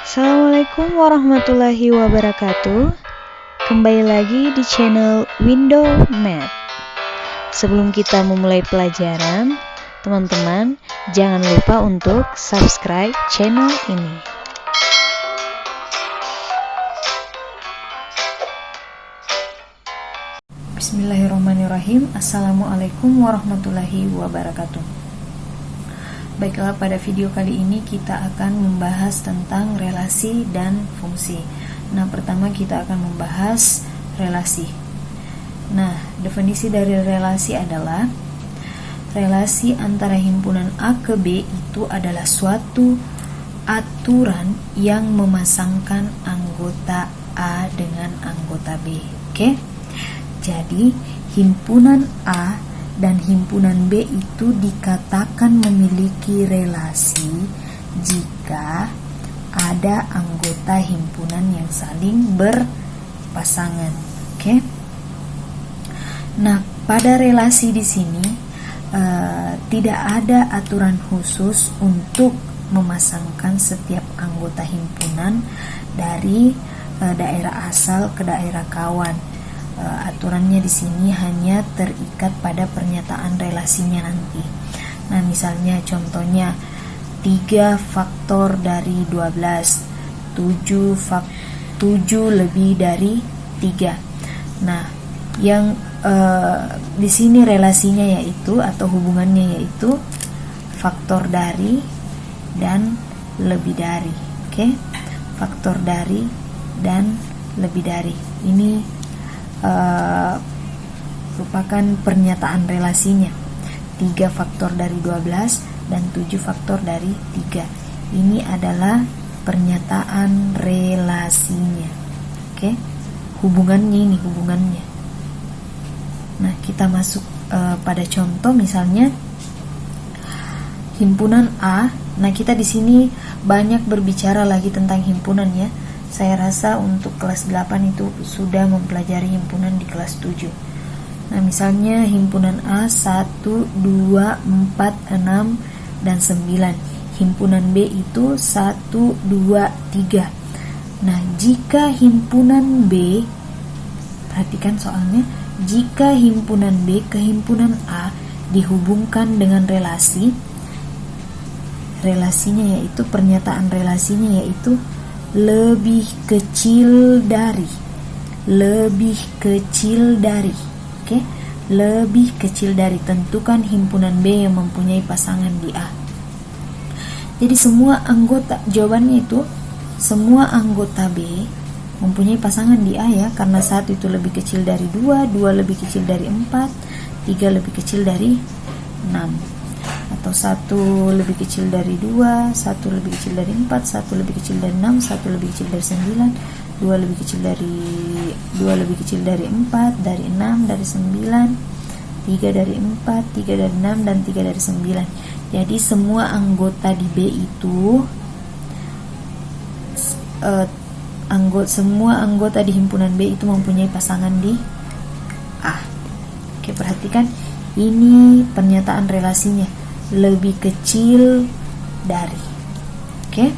Assalamualaikum warahmatullahi wabarakatuh. Kembali lagi di channel Window Math. Sebelum kita memulai pelajaran, teman-teman jangan lupa untuk subscribe channel ini. Bismillahirrahmanirrahim. Assalamualaikum warahmatullahi wabarakatuh. Baiklah, pada video kali ini kita akan membahas tentang relasi dan fungsi. Nah, pertama kita akan membahas relasi. Nah, definisi dari relasi adalah relasi antara himpunan A ke B itu adalah suatu aturan yang memasangkan anggota A dengan anggota B. Oke? Jadi, himpunan A dan himpunan B itu dikatakan memiliki relasi jika ada anggota himpunan yang saling berpasangan. Oke? Nah, pada relasi di sini tidak ada aturan khusus untuk memasangkan setiap anggota himpunan dari daerah asal ke daerah kawan. Aturannya di sini hanya terikat pada pernyataan relasinya nanti. Nah, misalnya contohnya 3 faktor dari 12, 7 lebih dari 3. Nah, yang di sini relasinya yaitu atau hubungannya yaitu faktor dari dan lebih dari. Oke? Faktor dari dan lebih dari. Ini merupakan pernyataan relasinya. 3 faktor dari 12 dan 7 faktor dari 3. Ini adalah pernyataan relasinya. Oke? Hubungannya ini, hubungannya. Nah, kita masuk pada contoh misalnya himpunan A. Nah, kita di sini banyak berbicara lagi tentang himpunan ya. Saya rasa untuk kelas 8 itu sudah mempelajari himpunan di kelas 7. Nah, misalnya himpunan A 1, 2, 4, 6, dan 9. Himpunan B itu 1, 2, 3. Nah, jika himpunan B, perhatikan soalnya, jika himpunan B ke himpunan A dihubungkan dengan relasinya yaitu pernyataan relasinya yaitu lebih kecil dari. Oke? Lebih kecil dari. Tentukan himpunan B yang mempunyai pasangan di A. Jadi semua anggota, jawabannya itu semua anggota B mempunyai pasangan di A ya, karena 1 itu lebih kecil dari 2, 2 lebih kecil dari 4, 3 lebih kecil dari 6. Atau 1 lebih kecil dari 2, 1 lebih kecil dari 4, 1 lebih kecil dari 6, 1 lebih kecil dari 9, 2 lebih kecil dari 4, dari 6, dari 9, 3 dari 4, 3 dari 6, dan 3 dari 9. Jadi semua anggota di B itu semua anggota di himpunan B itu mempunyai pasangan di A. Oke, perhatikan ini pernyataan relasinya, lebih kecil dari. Oke?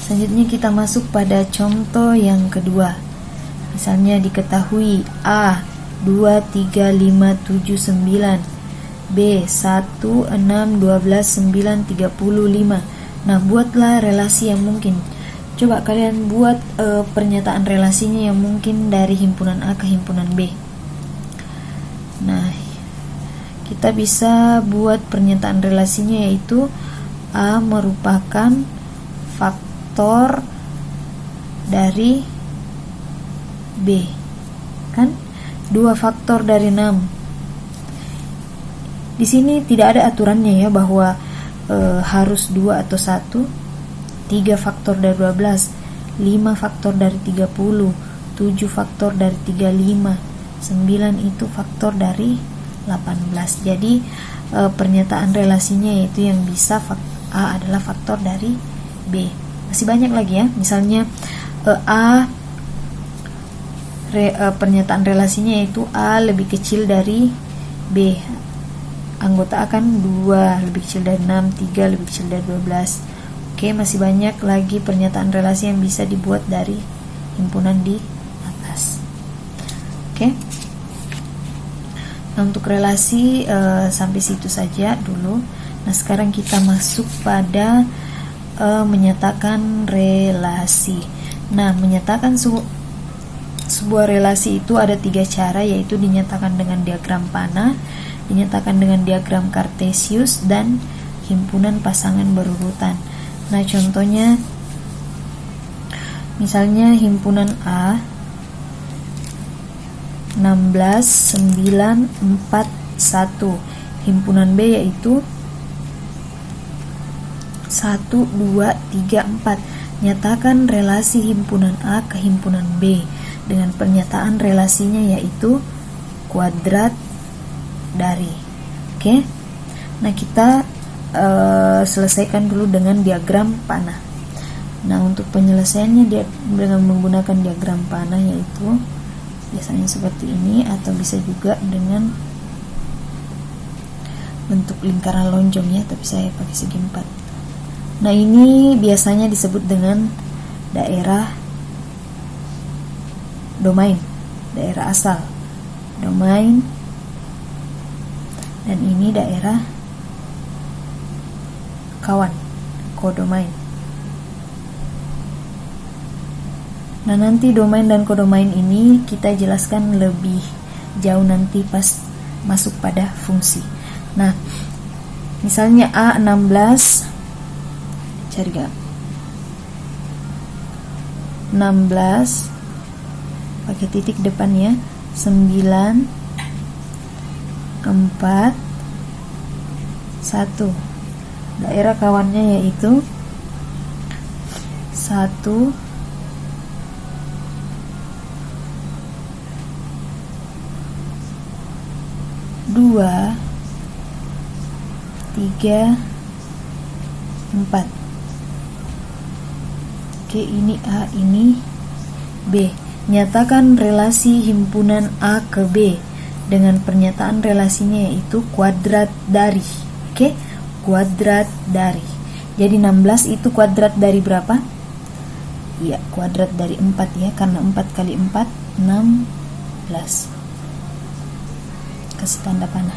Selanjutnya kita masuk pada contoh yang kedua. Misalnya diketahui A 2, 3, 5, 7, 9, B 1, 6, 12, 9, 35. Nah, buatlah relasi yang mungkin. Coba kalian buat pernyataan relasinya yang mungkin dari himpunan A ke himpunan B. Nah, kita bisa buat pernyataan relasinya yaitu A merupakan faktor dari B. Kan? 2 faktor dari 6. Di sini tidak ada aturannya ya bahwa harus 2 atau 1. 3 faktor dari 12, 5 faktor dari 30, 7 faktor dari 35, 9 itu faktor dari 18. Jadi pernyataan relasinya yaitu yang bisa A adalah faktor dari B. Masih banyak lagi ya. Misalnya pernyataan relasinya yaitu A lebih kecil dari B. Anggota A kan 2 lebih kecil dari 6, 3 lebih kecil dari 12. Oke, masih banyak lagi pernyataan relasi yang bisa dibuat dari himpunan di atas. Oke. Nah, untuk relasi sampai situ saja dulu. Nah, sekarang kita masuk pada menyatakan relasi. Nah, menyatakan sebuah relasi itu ada 3 cara, yaitu dinyatakan dengan diagram panah, dinyatakan dengan diagram Kartesius, dan himpunan pasangan berurutan. Nah, contohnya misalnya himpunan A 16, 9, 4, 1. Himpunan B yaitu 1, 2, 3, 4. Nyatakan relasi himpunan A ke himpunan B dengan pernyataan relasinya yaitu kuadrat dari. Oke. Nah, kita selesaikan dulu dengan diagram panah. Nah, untuk penyelesaiannya dengan menggunakan diagram panah yaitu biasanya seperti ini, atau bisa juga dengan bentuk lingkaran lonjong ya, tapi saya pakai segi 4. Nah, ini biasanya disebut dengan daerah domain, daerah asal, domain, dan ini daerah kawan, kodomain. Nah, nanti domain dan kodomain ini kita jelaskan lebih jauh nanti pas masuk pada fungsi. Nah, misalnya A16, cari gak? 16 pakai titik depannya, 9, 4, 1. Daerah kawannya yaitu 1, 2, 3, 4. Oke, ini A, ini B. Nyatakan relasi himpunan A ke B dengan pernyataan relasinya yaitu kuadrat dari. Oke, kuadrat dari. Jadi 16 itu kuadrat dari berapa? Ya, kuadrat dari 4 ya, karena 4 kali 4 16. Kasih tanda panah.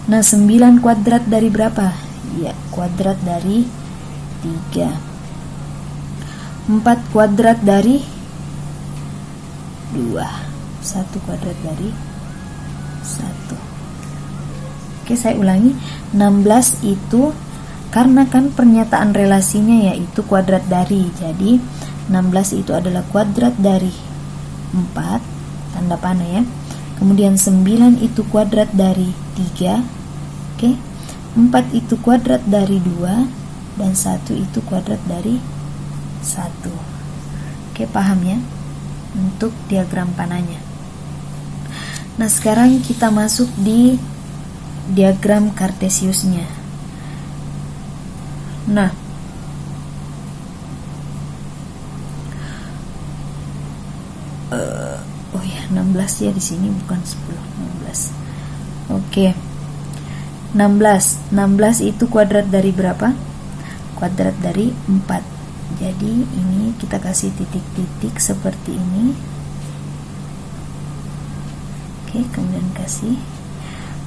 Nah, 9 kuadrat dari berapa? Ya, kuadrat dari 3. 4 kuadrat dari 2. 1 kuadrat dari 1. Oke, saya ulangi. 16 itu karena kan pernyataan relasinya yaitu kuadrat dari. Jadi 16 itu adalah kuadrat dari 4, tanda panah ya. Kemudian 9 itu kuadrat dari 3. Oke. 4 itu kuadrat dari 2 dan 1 itu kuadrat dari 1. Oke, paham ya untuk diagram panahnya. Nah, sekarang kita masuk di diagram Kartesiusnya. Nah, oh ya, 16 ya di sini, bukan 10, 16. Oke. 16 itu kuadrat dari berapa? Kuadrat dari 4. Jadi ini kita kasih titik-titik seperti ini. Oke, kemudian kasih.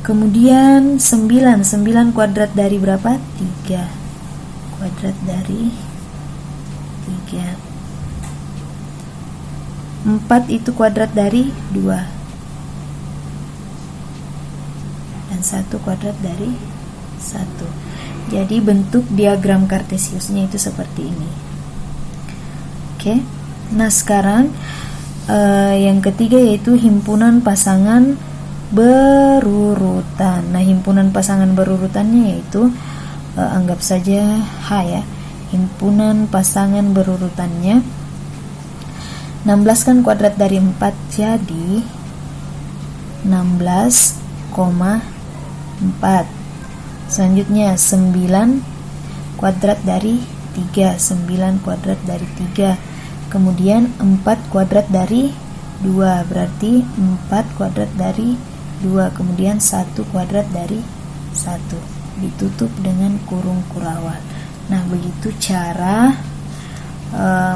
Kemudian 9 kuadrat dari berapa? 3. Kuadrat dari 3. 4 itu kuadrat dari 2. Dan 1 kuadrat dari 1. Jadi bentuk diagram Kartesiusnya itu seperti ini. Oke. Nah, sekarang yang ketiga yaitu himpunan pasangan berurutan. Nah, himpunan pasangan berurutannya yaitu anggap saja H ya. Himpunan pasangan berurutannya 16 kan kuadrat dari 4, jadi 16,4. Selanjutnya 9 kuadrat dari 3, 9 kuadrat dari 3. Kemudian 4 kuadrat dari 2, berarti 4 kuadrat dari 2. Kemudian 1 kuadrat dari 1. ditutup dengan kurung kurawal. Nah, begitu cara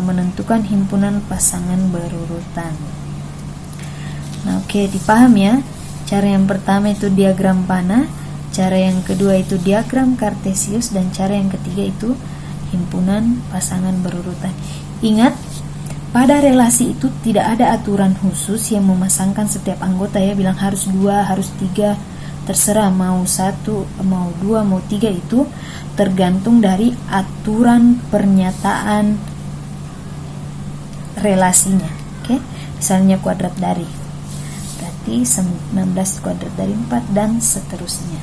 menentukan himpunan pasangan berurutan. Nah, oke, dipaham ya. Cara yang pertama itu diagram panah, cara yang kedua itu diagram kartesius, dan cara yang ketiga itu himpunan pasangan berurutan. Ingat, pada relasi itu tidak ada aturan khusus yang memasangkan setiap anggota ya, bilang harus 2, harus 3, terserah mau 1, mau 2, mau 3, itu tergantung dari aturan pernyataan relasinya. Oke, misalnya kuadrat dari, berarti 19 kuadrat dari 4 dan seterusnya.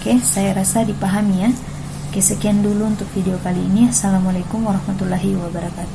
Oke, saya rasa dipahami ya. Oke, sekian dulu untuk video kali ini. Assalamualaikum warahmatullahi wabarakatuh.